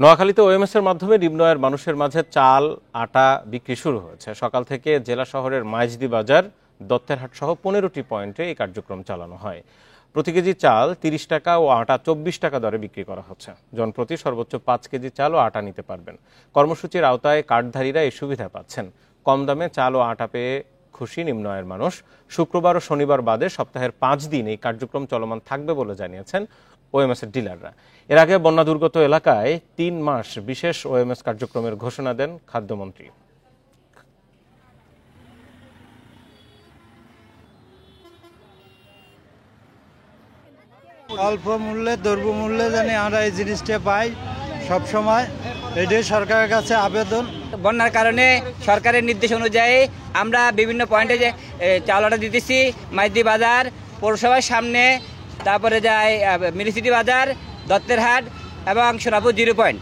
নোয়াখালীতে ওএমএস-এর মাধ্যমে নিম্ন আয়ের মানুষের মাঝে চাল, আটা বিক্রি শুরু হয়েছে। সকাল থেকে জেলা শহরের মাইজদী বাজার, দত্তেরহাট সহ 15টি পয়েন্টে এই কার্যক্রম চালানো হয়। প্রতি কেজি চাল 30 টাকা ও আটা 24 টাকা দরে বিক্রি করা হচ্ছে। জনপ্রতি সর্বোচ্চ 5 কেজি চাল ও আটা নিতে পারবেন। কর্মসূচির আওতায় কার্ডধারীরা এই সুবিধা পাচ্ছেন। কম দামে চাল ও আটা পেয়ে খুশি নিম্ন আয়ের মানুষ। শুক্রবার ও শনিবার বাদে সপ্তাহের 5 দিন এই কার্যক্রম চলমান থাকবে বলে জানিয়েছেন ওএমএস-এর ডিলাররা। এর আগে বন্যা দুর্গত এলাকায় 3 মাস বিশেষ ওএমএস কার্যক্রমের ঘোষণা দেন খাদ্যমন্ত্রী। অল্প মূল্যে দ্রব্যমূল্যে জানি আমরা এই জিনিসটা পাই সবসময়, এটাই সরকারের কাছে আবেদন। বন্যার কারণে সরকারের নির্দেশ অনুযায়ী আমরা বিভিন্ন পয়েন্টে যে চাল অর্ডার দিতেছি। মাইজদী বাজার পৌরসভার সামনে, তারপরে যায় মিনিসিটি বাজার, দত্তেরহাট এবং সোনাপুর 0 পয়েন্ট।